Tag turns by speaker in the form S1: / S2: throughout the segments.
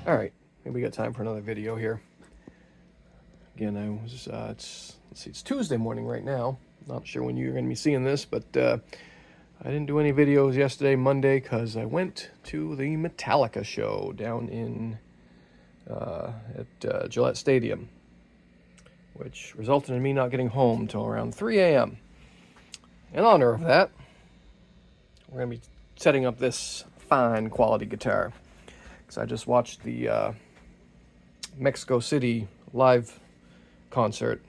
S1: All right, maybe we got time for another video here. Again, I was, let's see, it's Tuesday morning right now. Not sure when you're going to be seeing this, but I didn't do any videos yesterday, Monday, because I went to the Metallica show down in at Gillette Stadium, which resulted in me not getting home till around 3 a.m. In honor of that, we're going to be setting up this fine quality guitar, because I just watched the Mexico City live concert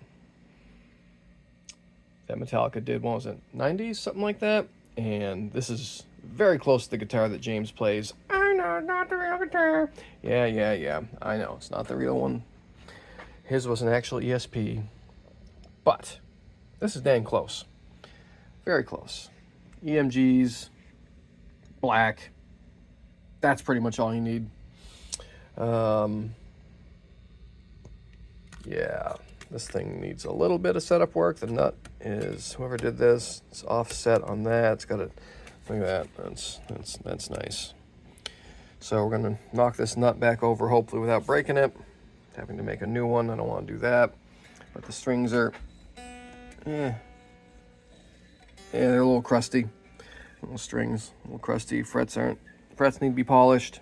S1: that Metallica did. What was it, 90s, something like that? And this is very close to the guitar that James plays. I know it's not the real guitar. Yeah, I know it's not the real one. His was an actual ESP, but this is dang close. Very close. EMGs, black. That's pretty much all you need. Yeah, this thing needs a little bit of setup work. The nut is, whoever did this, it's offset on that. It's got a, look at that. That's nice. So we're gonna knock this nut back over, hopefully without breaking it. Having to make a new one, I don't want to do that. But the strings are, yeah, they're a little crusty. Little strings, a little crusty. Frets need to be polished.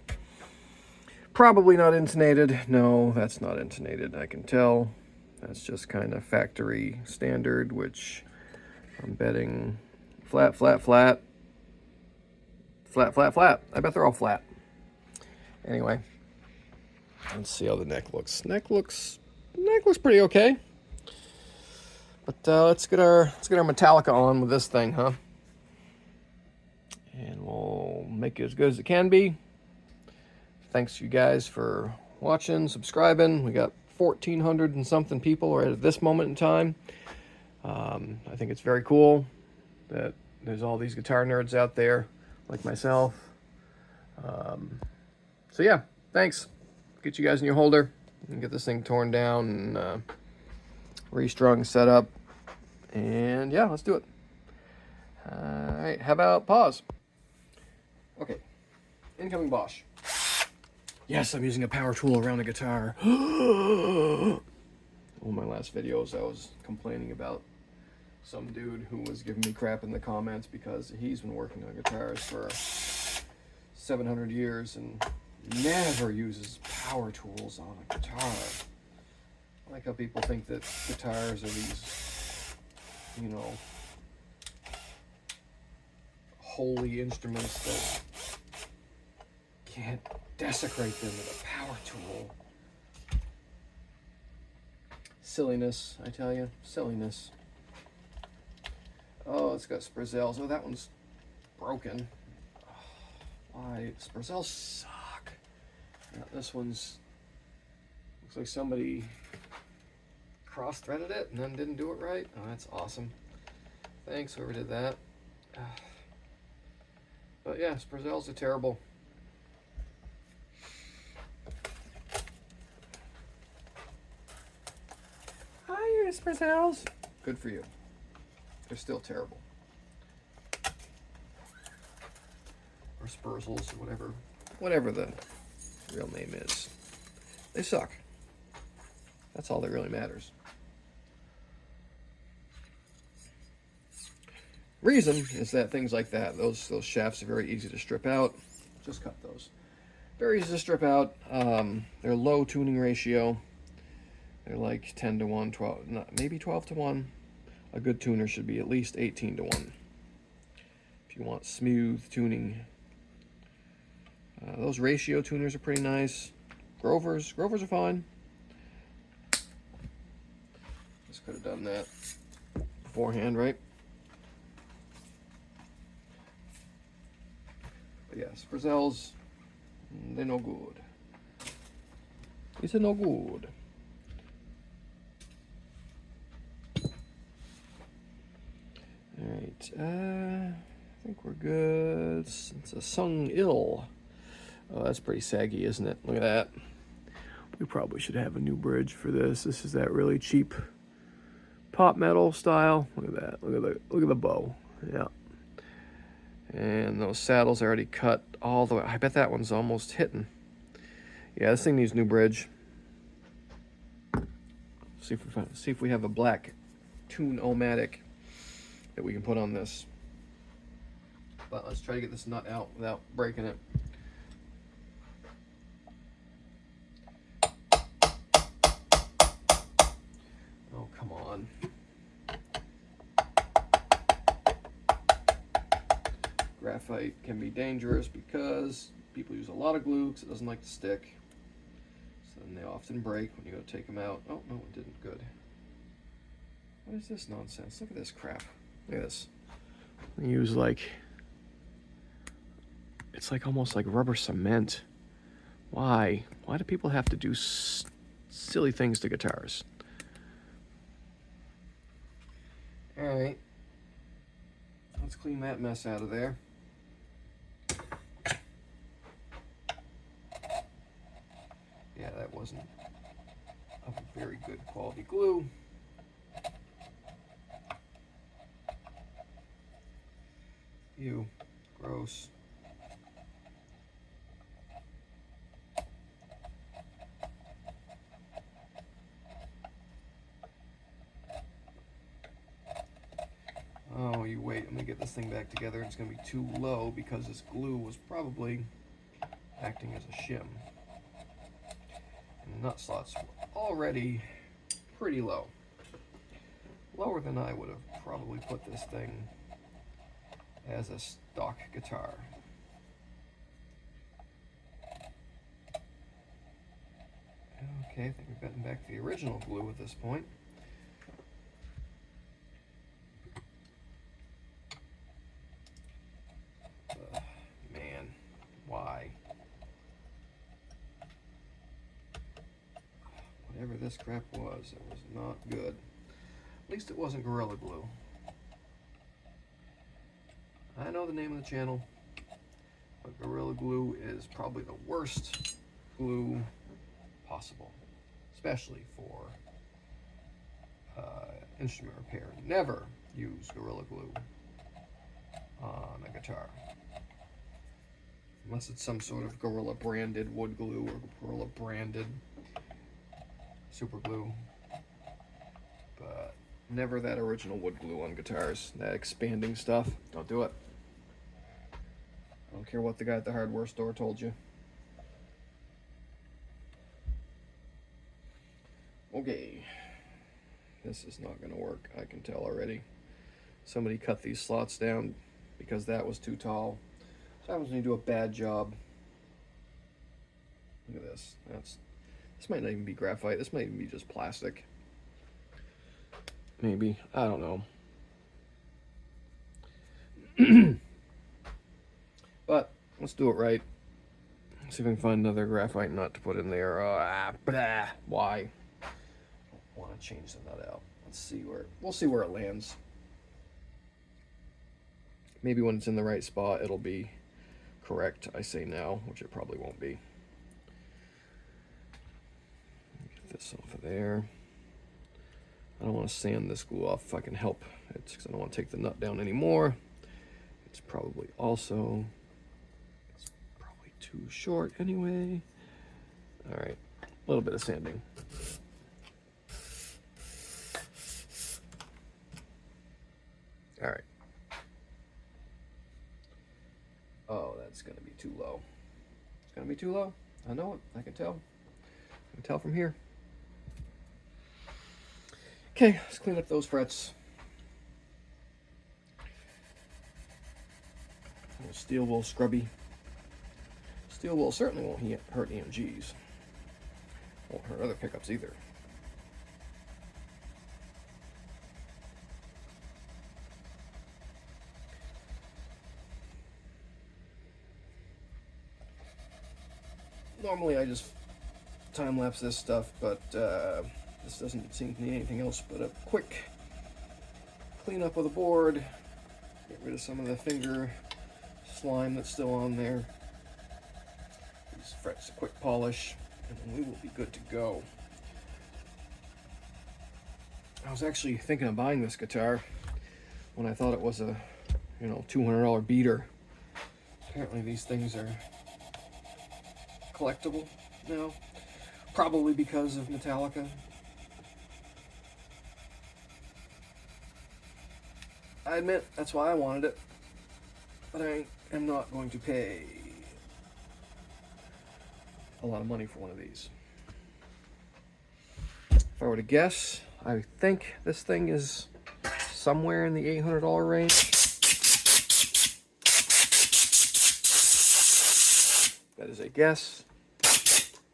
S1: Probably not intonated. No, that's not intonated, I can tell. That's just kind of factory standard, which I'm betting flat, flat, flat. Flat, flat, flat. I bet they're all flat. Anyway, let's see how the neck looks. Neck looks pretty okay. But let's get our Metallica on with this thing, huh? And we'll make it as good as it can be. Thanks you guys for watching, subscribing. We got 1,400 and something people right at this moment in time. I think it's very cool that there's all these guitar nerds out there like myself. So yeah, thanks. Get you guys in your holder and get this thing torn down and restrung, set up. And yeah, let's do it. All right, how about pause? Okay, incoming Bosch. Yes, I'm using a power tool around a guitar. One of my last videos, I was complaining about some dude who was giving me crap in the comments because he's been working on guitars for 700 years and never uses power tools on a guitar. I like how people think that guitars are these, you know, holy instruments that can't desecrate them with a power tool. Silliness, I tell you, silliness. Oh, it's got Sprizzels. Oh, that one's broken. Oh, why? Sprizzels suck. Yeah, this one's, looks like somebody cross-threaded it and then didn't do it right. Oh, that's awesome. Thanks, whoever did that. But yeah, Sprizzels are terrible. Hi, Sprizzels. Good for you. They're still terrible. Or Spurzels, or whatever the real name is. They suck. That's all that really matters. Reason is that things like that, those shafts are very easy to strip out. Just cut those. Very easy to strip out. They're low tuning ratio. They're like 10 to 1, 12, maybe 12 to 1. A good tuner should be at least 18 to 1. If you want smooth tuning. Those ratio tuners are pretty nice. Grovers are fine. Just could have done that beforehand, right? But yeah, Sprizzels, they're no good. It's no good. Alright, I think we're good. It's a Sung Il. Oh, that's pretty saggy, isn't it? Look at that. We probably should have a new bridge for this. This is that really cheap pop metal style. Look at that. Look at the bow. Yeah. And those saddles are already cut all the way. I bet that one's almost hitting. Yeah, this thing needs new bridge. See if we have a black Tune-O-Matic that we can put on this. But let's try to get this nut out without breaking it. Oh, come on. Graphite can be dangerous because people use a lot of glue because it doesn't like to stick. So then they often break when you go take them out. Oh, no, it didn't. Good. What is this nonsense? Look at this crap. Look at this. They use like, it's like almost like rubber cement. Why? Why do people have to do silly things to guitars? All right. Let's clean that mess out of there. Yeah, that wasn't a very good quality glue. Ew, gross. Oh, you wait, I'm gonna get this thing back together. It's gonna be too low because this glue was probably acting as a shim. And the nut slots were already pretty low. Lower than I would have probably put this thing as a stock guitar. Okay, I think we've gotten back to the original glue at this point. Man, why? Whatever this crap was, it was not good. At least it wasn't Gorilla Glue. I know the name of the channel, but Gorilla Glue is probably the worst glue possible, especially for instrument repair. Never use Gorilla Glue on a guitar, unless it's some sort of Gorilla branded wood glue or Gorilla branded super glue, but never that original wood glue on guitars. That expanding stuff, don't do it. I don't care what the guy at the hardware store told you. Okay, this is not going to work, I can tell already. Somebody cut these slots down because that was too tall. So happens when you do a bad job. Look at this. This might not even be graphite. This might even be just plastic. Maybe. I don't know. But let's do it right. See if we can find another graphite nut to put in there. Why? I don't want to change the nut out. We'll see where it lands. Maybe when it's in the right spot, it'll be correct, I say now, which it probably won't be. Get this off of there. I don't want to sand this glue off if I can help it, because I don't want to take the nut down anymore. It's probably too short anyway. All right, a little bit of sanding. All right. Oh, that's gonna be too low. It's gonna be too low. I know it, I can tell. I can tell from here. Okay, let's clean up those frets. A little steel wool scrubby. Steel wool certainly won't hurt EMGs. Won't hurt other pickups either. Normally I just time-lapse this stuff, but this doesn't seem to need anything else but a quick clean up of the board, get rid of some of the finger slime that's still on there. These frets a quick polish, and then we will be good to go. I was actually thinking of buying this guitar when I thought it was a, $200 beater. Apparently these things are collectible. now, probably because of Metallica. I admit, that's why I wanted it, but I am not going to pay a lot of money for one of these. If I were to guess, I think this thing is somewhere in the $800 range. That is a guess.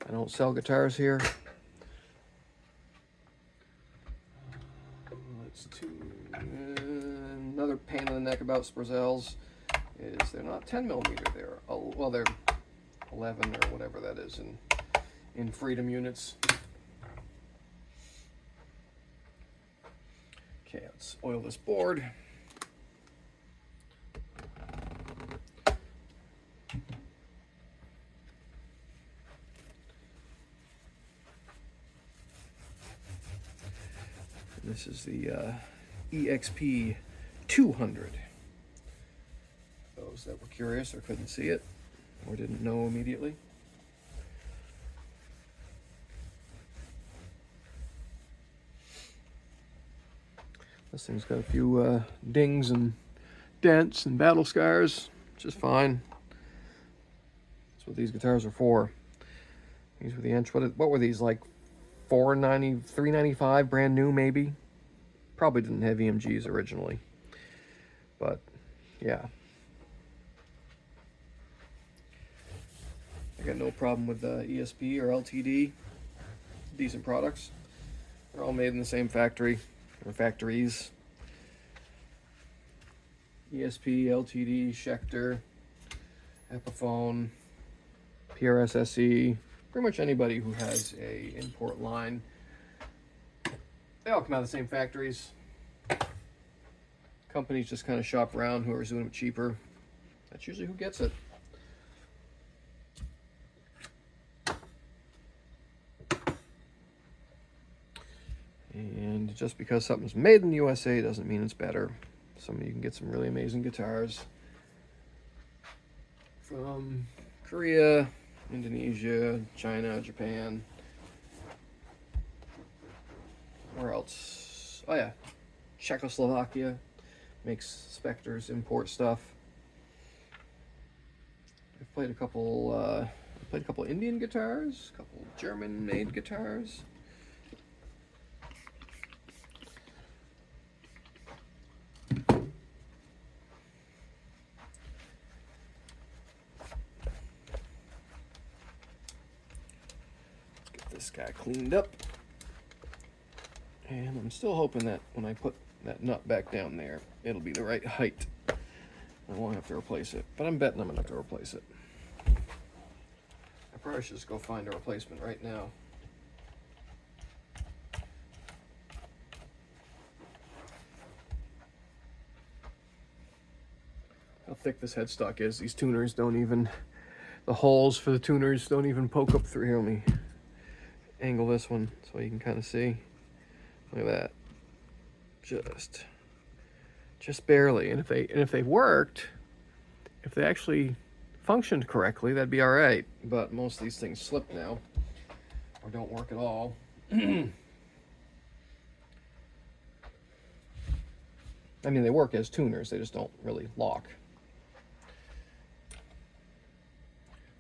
S1: I don't sell guitars here. Another pain in the neck about Spurzells is they're not 10mm. They're, well, they're 11 or whatever that is in freedom units. Okay, let's oil this board. This is the EXP-200. Those that were curious or couldn't see it or didn't know immediately. This thing's got a few dings and dents and battle scars, which is fine. That's what these guitars are for. These were the inch. What were these, like $490, $395, brand new maybe? Probably didn't have EMGs originally, but yeah. I got no problem with ESP or LTD. Decent products. They're all made in the same factory or factories. ESP, LTD, Schecter, Epiphone, PRS-SE. Pretty much anybody who has a import line. They all come out of the same factories. Companies just kind of shop around whoever's doing it cheaper. That's usually who gets it. And just because something's made in the USA doesn't mean it's better. You can get some really amazing guitars from Korea, Indonesia, China, Japan. Where else? Oh yeah, Czechoslovakia makes Specters, import stuff. I've played a couple Indian guitars, a couple German-made guitars. Let's get this guy cleaned up. And I'm still hoping that when I put that nut back down there, it'll be the right height. I won't have to replace it, but I'm betting I'm gonna have to replace it. I probably should just go find a replacement right now. How thick this headstock is. These tuners don't even, the holes for the tuners don't even poke up through here. Let me angle this one so you can kind of see. Look at that. Just barely. And if they worked, if they actually functioned correctly, that'd be all right. But most of these things slip now or don't work at all. I mean, they work as tuners, they just don't really lock.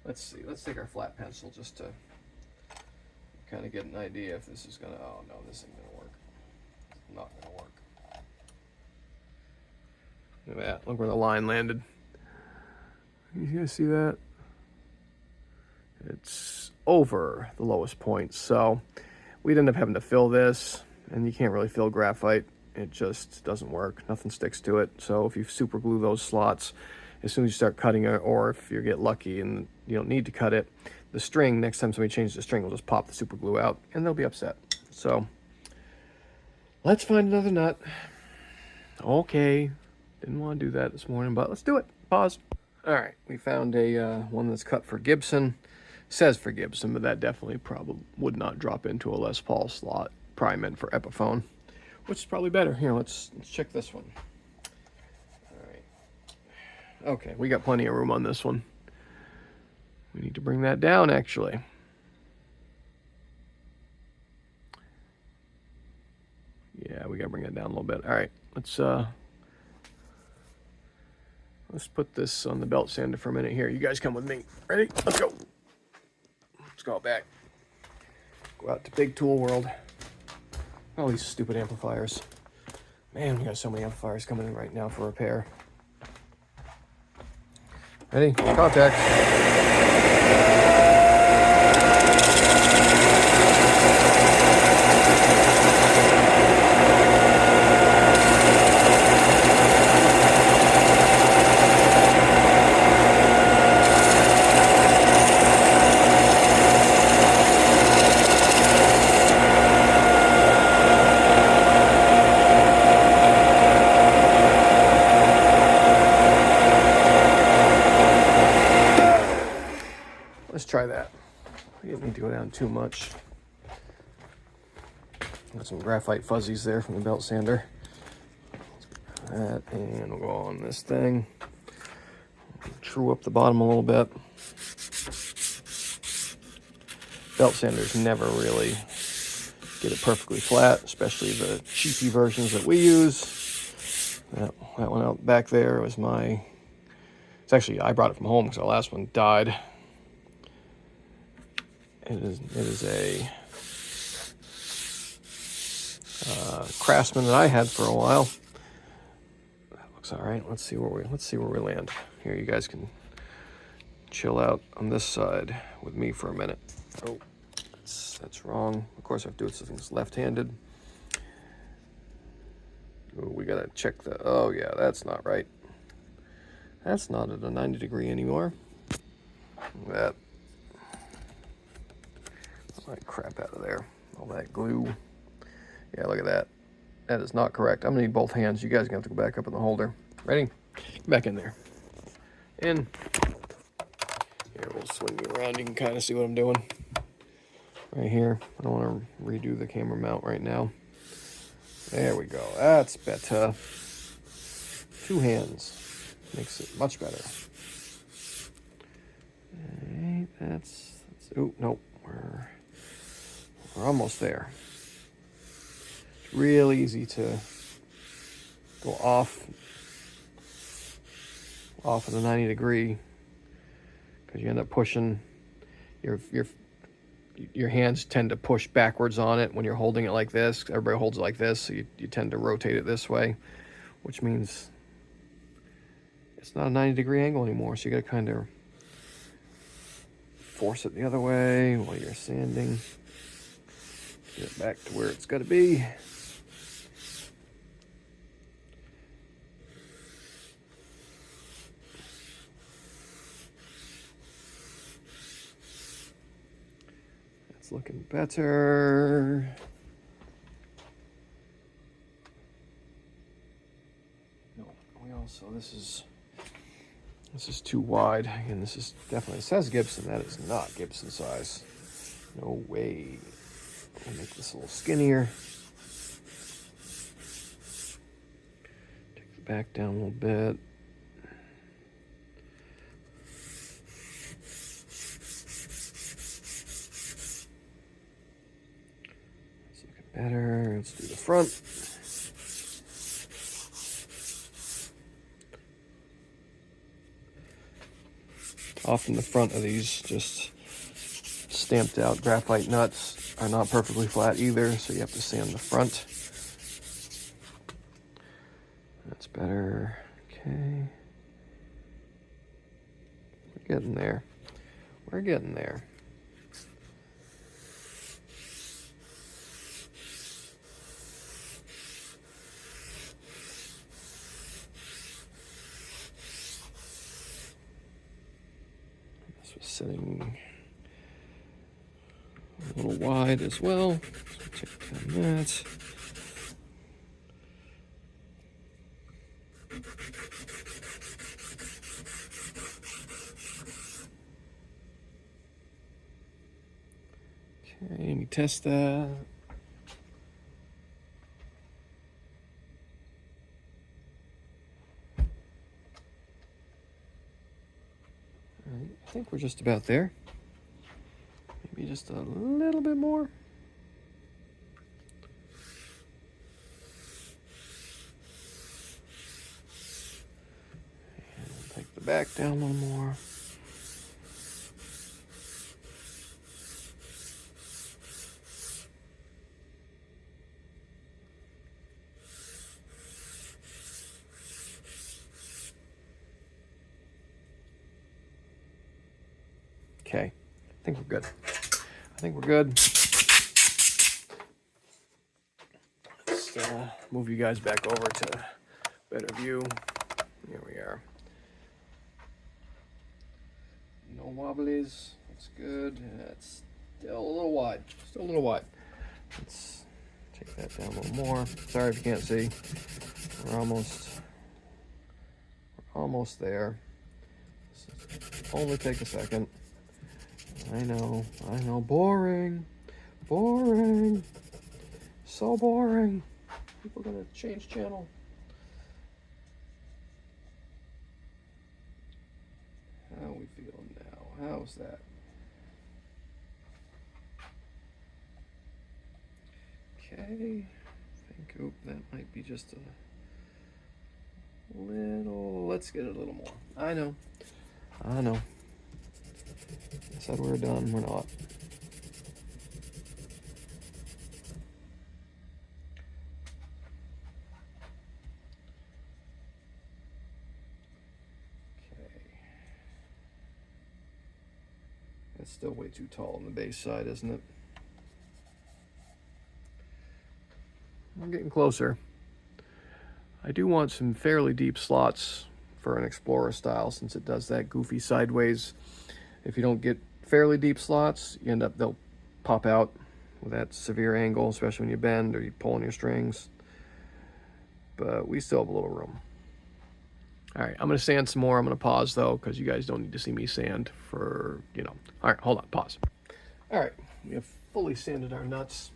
S1: Let's see, let's take our flat pencil just to kind of get an idea if this is gonna, oh no, this isn't gonna work. It's not gonna work. Look at that, look where the line landed. You guys see that? It's over the lowest point, so we'd end up having to fill this, and you can't really fill graphite. It just doesn't work. Nothing sticks to it. So if you super glue those slots, as soon as you start cutting it, or if you get lucky and you don't need to cut it, the string, next time somebody changes the string, will just pop the super glue out and they'll be upset. So let's find another nut. Okay, didn't want to do that this morning, but let's do it. Pause. All right, we found a one that's cut for Gibson. Says for Gibson, but that definitely probably would not drop into a Les Paul slot. Probably meant for Epiphone, which is probably better. Here, let's check this one. All right. Okay, we got plenty of room on this one. We need to bring that down, actually. we gotta bring that down a little bit. All right, let's put this on the belt sander for a minute here. You guys come with me. Ready? Let's go. Let's go back. Go out to Big Tool World. All these stupid amplifiers. Man, we got so many amplifiers coming in right now for repair. Ready? Contact. Let's try that. We didn't need to go down too much. Got some graphite fuzzies there from the belt sander. That, and we'll go on this thing. True up the bottom a little bit. Belt sanders never really get it perfectly flat, especially the cheapy versions that we use. That one out back there was it's actually, I brought it from home because our last one died. It is a Craftsman that I had for a while. That looks all right. Let's see where we land. Here, you guys can chill out on this side with me for a minute. Oh, that's wrong. Of course, I have to do it so it's left-handed. Oh, we gotta check the. Oh yeah, that's not right. That's not at a 90 degree anymore. That. All that crap out of there. All that glue. Yeah, look at that. That is not correct. I'm gonna need both hands. You guys are gonna have to go back up in the holder. Ready? Get back in there. In. Here, we'll swing you around. You can kind of see what I'm doing. Right here. I don't want to redo the camera mount right now. There we go. That's better. 2 hands. Makes it much better. Alright, that's oh, nope. We're almost there. It's real easy to go off at a 90 degree because you end up pushing your hands tend to push backwards on it when you're holding it like this. Everybody holds it like this, so you tend to rotate it this way, which means it's not a 90 degree angle anymore, so you got to kind of force it the other way while you're sanding. Get it back to where it's got to be. It's looking better. No, we also, this is too wide. Again, this is definitely, it says Gibson. That is not Gibson size. No way. I'll make this a little skinnier. Take the back down a little bit. It's looking better. Let's do the front. Often the front of these just stamped out graphite nuts are not perfectly flat either, so you have to sand the front. That's better. Okay. We're getting there. We're getting there. This was sitting a little wide as well. So check on that. Okay, let me test that. All right, I think we're just about there. Maybe just a little bit more. it back down a little more. Okay, I think we're good. I think we're good. Let's move you guys back over to better view. Here we are. No wobblies. That's good. That's still a little wide. Still a little wide. Let's take that down a little more. Sorry if you can't see. We're almost there. This only take a second. I know. Boring. Boring. So boring. People are gonna change channel. How are we feeling now? How's that? Okay. I think, oop, that might be just a little. Let's get it a little more. I know. I said we were done. We're not. It's still way too tall on the bass side, isn't it? We're getting closer. I do want some fairly deep slots for an Explorer style, since it does that goofy sideways. If you don't get fairly deep slots, you end up, they'll pop out with that severe angle, especially when you bend or you pull on your strings. But we still have a little room. All right, I'm gonna sand some more. I'm gonna pause though, because you guys don't need to see me sand for, you know. All right, hold on, pause. All right, we have fully sanded our nuts.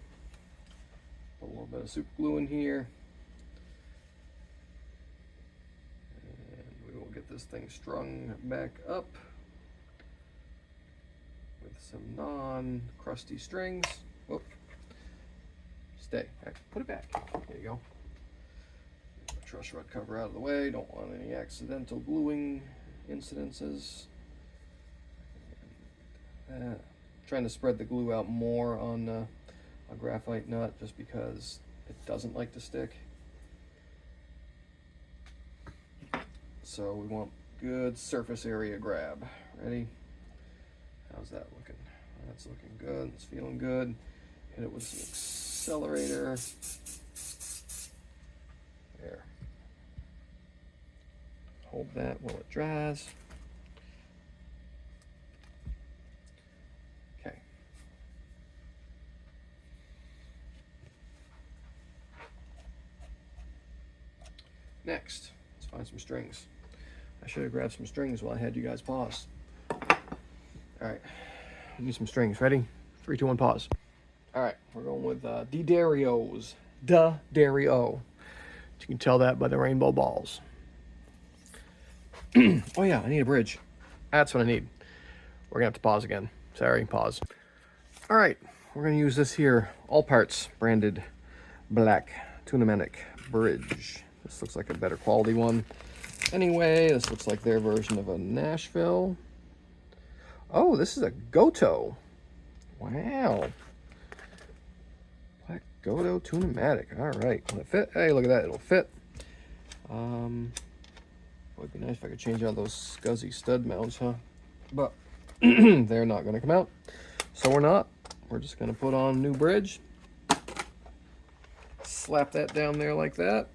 S1: Put a little bit of super glue in here. And we will get this thing strung back up with some non-crusty strings. Whoop. Stay, put it back. There you go. Truss rod cover out of the way. Don't want any accidental gluing incidences. Trying to spread the glue out more on a graphite nut, just because it doesn't like to stick. So we want good surface area grab. Ready? How's that looking? That's looking good. It's feeling good. Hit it with some accelerator. There. Hold that while it dries. Okay. Next, let's find some strings. I should have grabbed some strings while I had you guys pause. All right, we need some strings. Ready? 3, 2, 1, pause. All right, we're going with D'Addario's. D'Addario. You can tell that by the rainbow balls. Oh yeah, I need a bridge. That's what I need. We're gonna have to pause again. Sorry, pause. All right, we're gonna use this here, All Parts branded black Tunematic bridge. This looks like a better quality one. Anyway, this looks like their version of a Nashville. Oh, this is a Goto. Wow. Black Goto Tunematic. All right, will it fit? Hey, look at that, it'll fit. Would be nice if I could change out those scuzzy stud mounts, huh? But they're not gonna come out. So we're not. We're just gonna put on a new bridge. Slap that down there like that.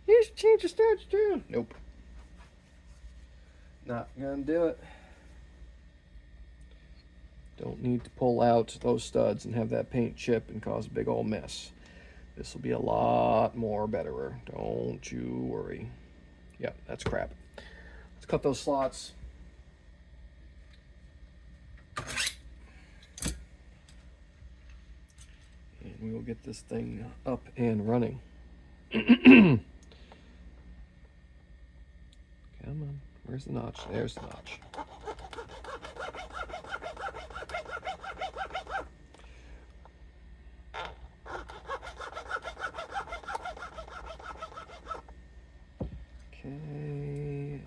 S1: Here's change the studs down. Nope. Not gonna do it. Don't need to pull out those studs and have that paint chip and cause a big old mess. This will be a lot more betterer. Don't you worry. Yeah, that's crap. Let's cut those slots. And we will get this thing up and running. Come on, where's the notch? There's the notch. Okay,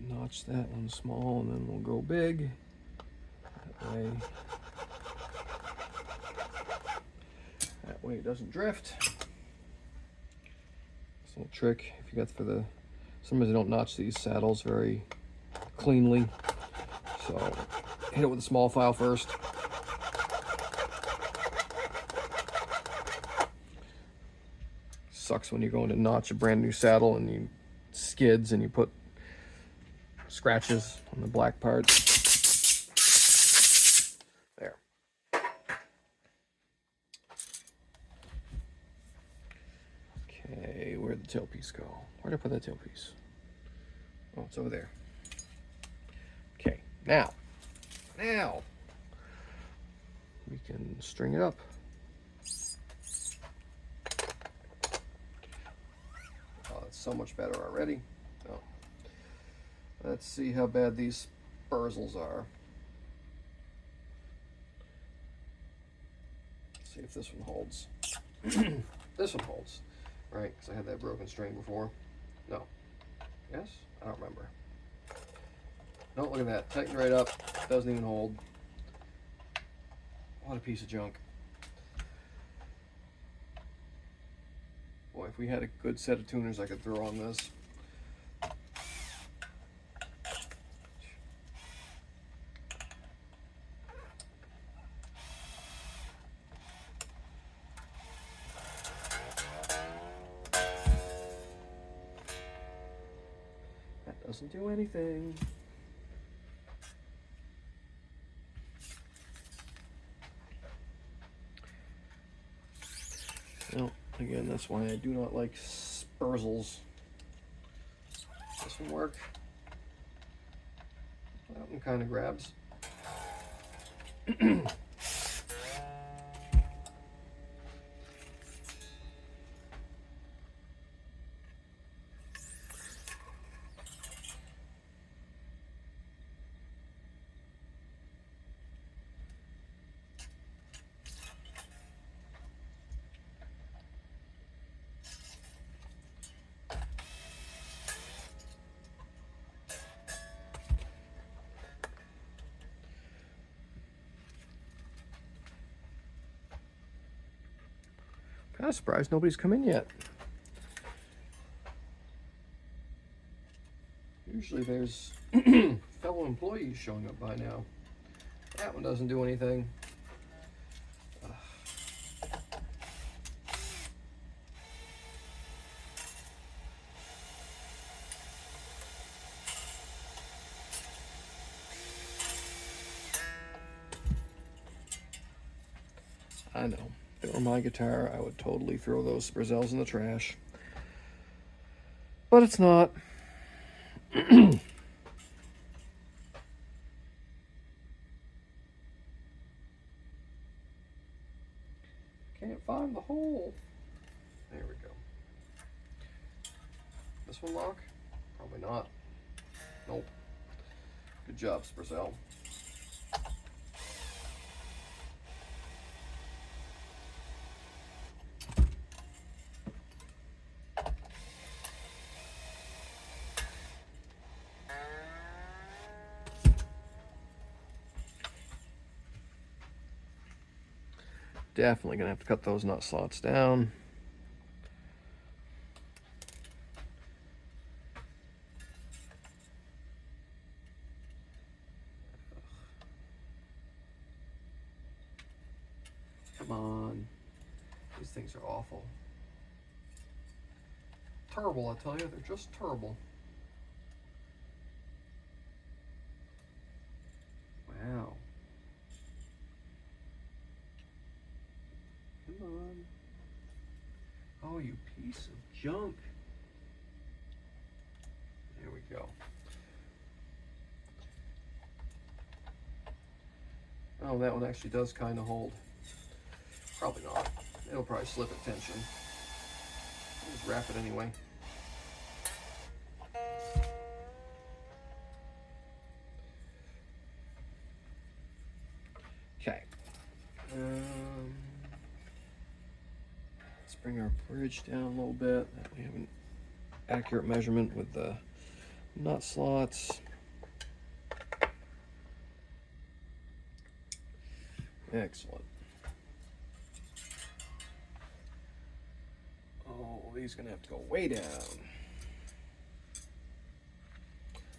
S1: notch that one small, and then we'll go big. That way it doesn't drift. This little trick, if you got for the, sometimes they don't notch these saddles very cleanly, so hit it with a small file first. Sucks when you're going to notch a brand new saddle and you skids and you put scratches on the black parts. There. Okay, where'd the tailpiece go? Where'd I put that tailpiece? Oh, it's over there. Okay, now we can string it up. Oh, that's so much better already. Oh. Let's see how bad these spurzels are. Let's see if this one holds. This one holds, right? Because I had that broken string before. No. Yes? I don't remember. No, look at that. Tightened right up. Doesn't even hold. What a piece of junk. Boy, if we had a good set of tuners I could throw on this. That doesn't do anything. No, again, that's why I do not like spurzels. This one work. That one kind of grabs. Kind of surprised nobody's come in yet. Usually there's fellow employees showing up by now. That one doesn't do anything. I know. If it were my guitar, I would totally throw those Brazils in the trash. But it's not. Can't find the hole. There we go. This one lock? Probably not. Nope. Good job, Brazil. Definitely gonna have to cut those nut slots down. Come on. These things are awful. Terrible, I tell you. They're just terrible. Wow. Come on. Oh, you piece of junk. There we go. Oh, that one actually does kind of hold. Probably not. It'll probably slip at tension. I'll just wrap it anyway. Okay. Let's bring our bridge down a little bit. We have an accurate measurement with the nut slots. Excellent. Oh, these are gonna have to go way down.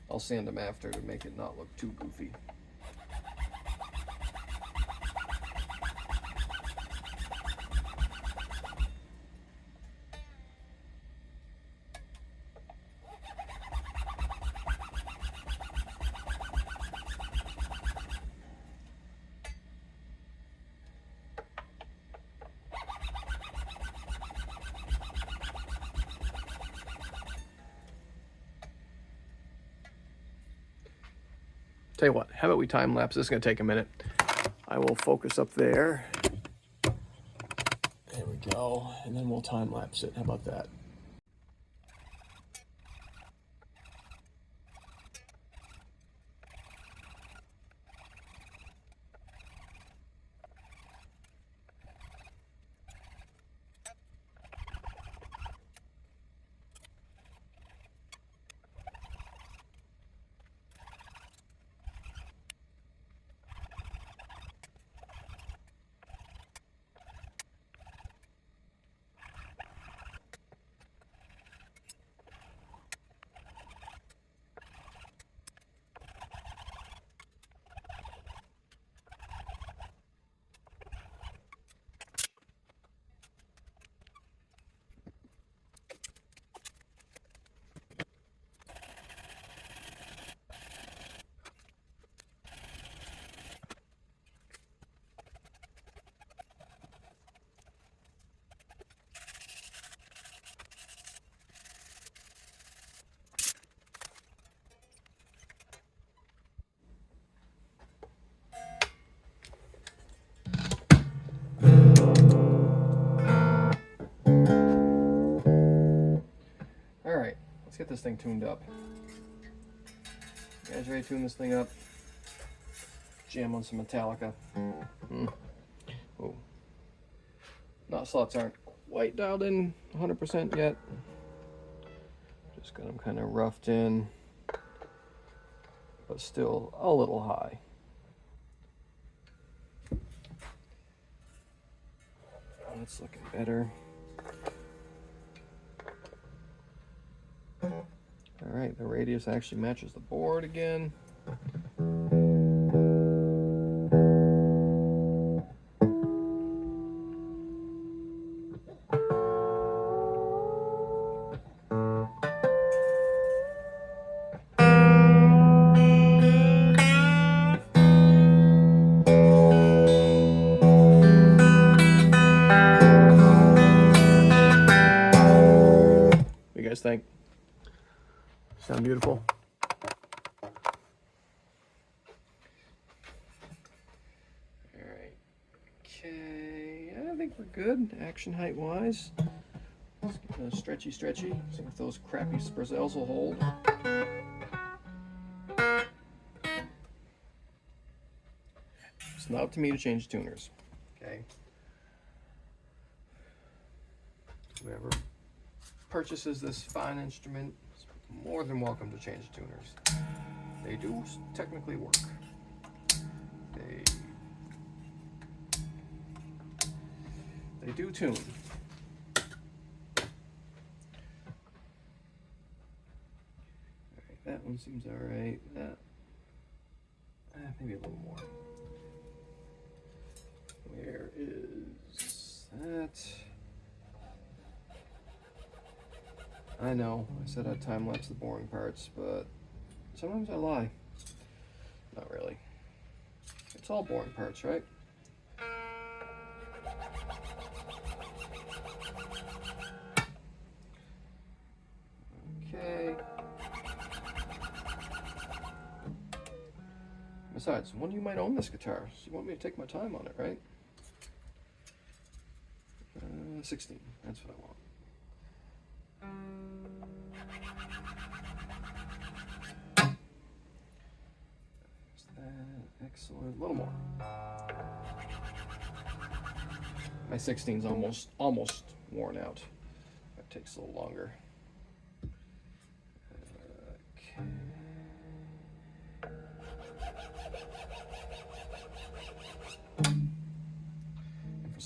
S1: I'll sand them after to make it not look too goofy. Tell you what, how about we time lapse? This is going to take a minute. I will focus up there. There we go. And then we'll time lapse it. How about that? Alright, let's get this thing tuned up. You guys ready to tune this thing up? Jam on some Metallica. Oh. Knot slots aren't quite dialed in 100% yet. Just got them kind of roughed in, but still a little high. That's looking better. All right, the radius actually matches the board again. What do you guys think? Sound beautiful? Alright. Okay, I think we're good, action height wise. Let's get those stretchy. See if those crappy Sprazels will hold. It's not up to me to change tuners. Okay. Whoever purchases this fine instrument is more than welcome to change tuners. They do technically work. They do tune. Alright, that one seems alright. That maybe a little more. Where is that? I know, I said I'd time lapse the boring parts, but sometimes I lie. Not really. It's all boring parts, right? Okay. Besides, one of you might own this guitar, so you want me to take my time on it, right? 16, that's what I want. Excellent. A little more. My 16's almost worn out. That takes a little longer. Okay.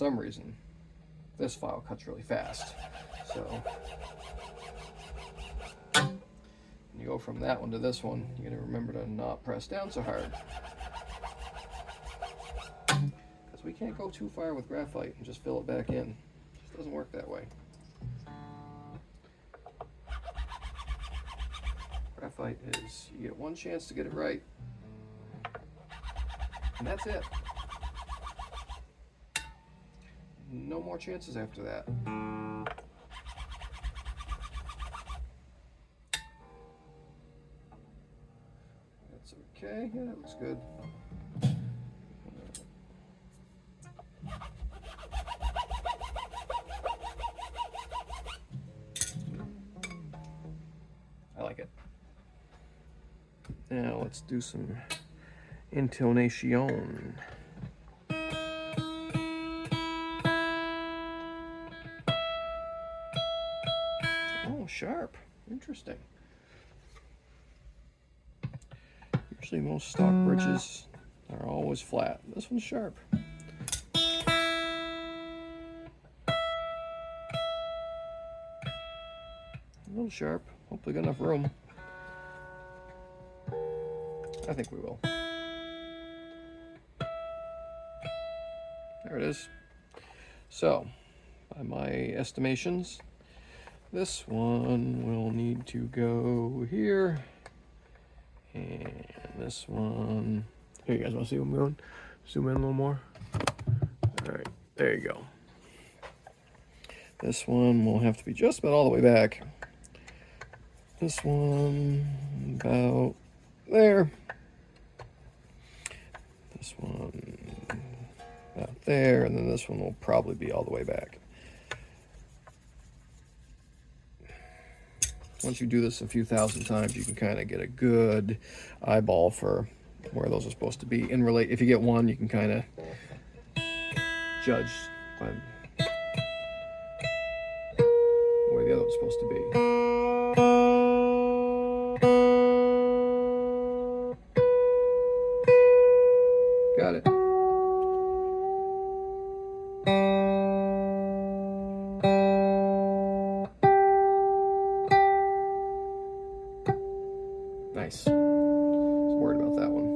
S1: some reason, this file cuts really fast. So when you go from that one to this one, you gotta remember to not press down so hard. Because we can't go too far with graphite and just fill it back in. It just doesn't work that way. Graphite is, you get one chance to get it right, and that's it. No more chances after that. That's okay. Yeah, that looks good. I like it. Now let's do some intonation. Oh, sharp. Interesting. Usually most stock bridges are always flat. This one's sharp. A little sharp. Hopefully got enough room. I think we will. There it is. So, by my estimations, this one will need to go here, and this one. Here, you guys want to see what I'm going? Zoom in a little more. All right, there you go. This one will have to be just about all the way back. This one about there. This one about there, and then this one will probably be all the way back. Once you do this a few thousand times, you can kind of get a good eyeball for where those are supposed to be. If you get one, you can kind of judge by where the other one's supposed to be. Got it. Nice. I was worried about that one.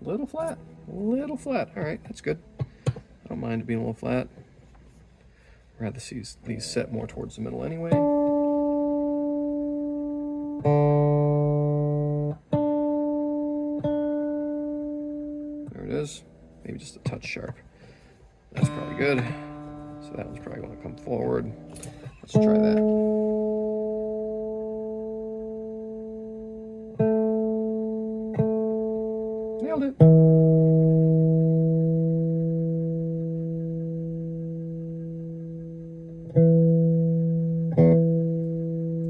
S1: Little flat. Little flat. All right, that's good. I don't mind it being a little flat. I'd rather see these set more towards the middle anyway. There it is. Maybe just a touch sharp. That's probably good. So that one's probably going to come forward. Let's try that. Nailed it.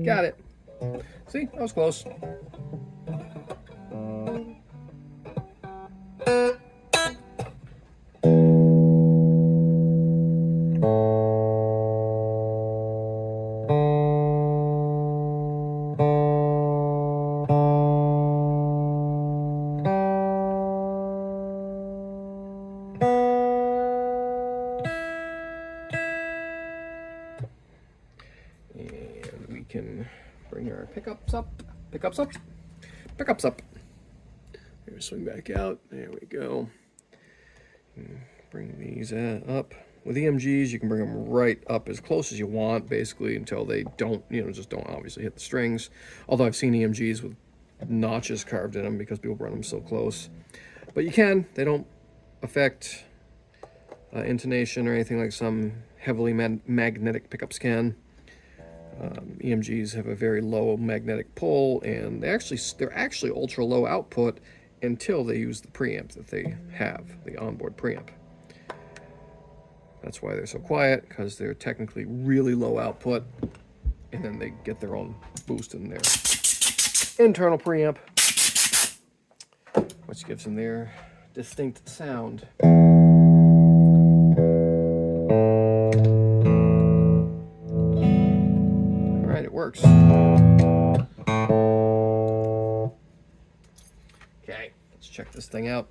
S1: Got it. See, that was close. And we can bring our pickups up. Here, swing back out. There we go. Bring these up. With EMGs, you can bring them right up as close as you want, basically, until they don't, just don't obviously hit the strings. Although I've seen EMGs with notches carved in them because people run them so close. But you can. They don't affect intonation or anything like some heavily magnetic pickups can. EMGs have a very low magnetic pull, and they're actually ultra low output until they use the preamp that they have, the onboard preamp. That's why they're so quiet, because they're technically really low output, and then they get their own boost in their internal preamp, which gives them their distinct sound. All right, it works. thing out.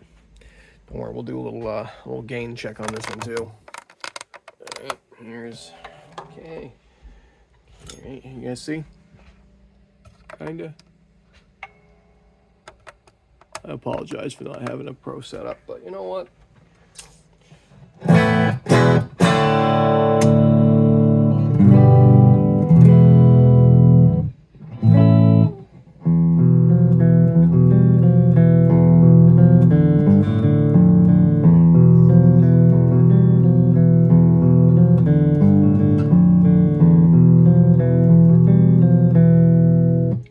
S1: Don't worry, we'll do a little gain check on this one too. All right, here's, okay. All right, you guys see? Kinda. I apologize for not having a pro setup, but you know what?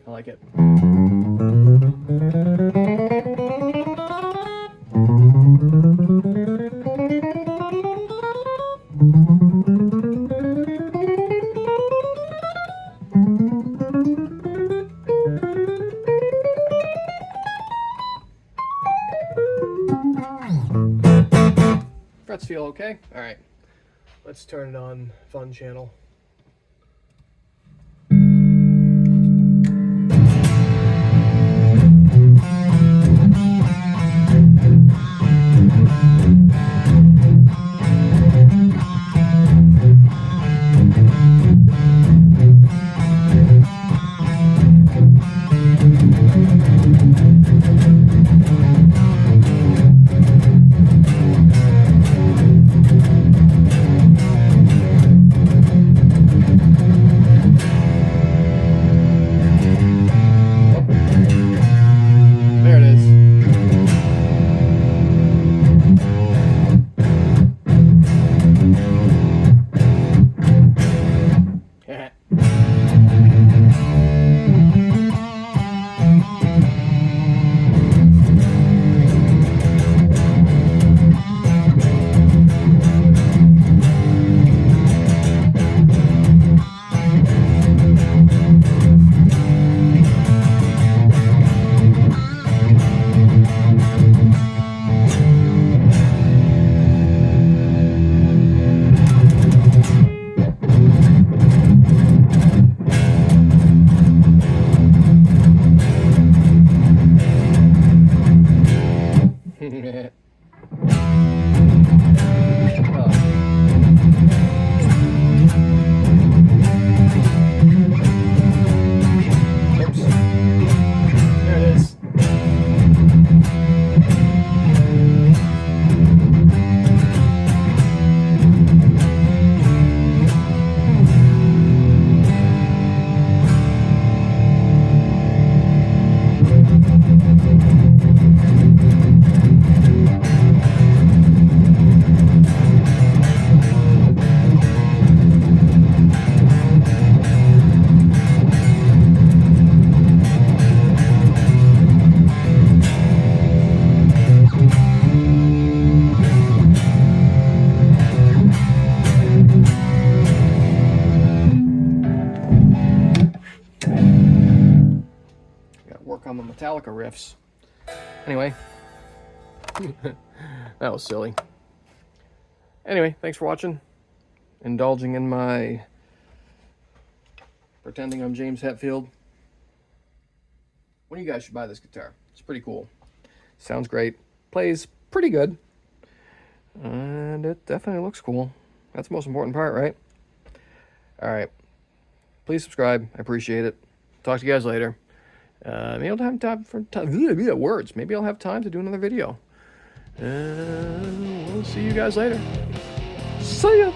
S1: I like it. Frets feel okay? All right, let's turn it on Fun Channel. There it is. Oops. There it is. Work on the Metallica riffs. Anyway, that was silly. Anyway, thanks for watching. Indulging in my pretending I'm James Hetfield. One of you guys should buy this guitar. It's pretty cool. Sounds great. Plays pretty good. And it definitely looks cool. That's the most important part, right? All right. Please subscribe. I appreciate it. Talk to you guys later. Maybe I'll have time for words. Maybe I'll have time to do another video. We'll see you guys later. See ya.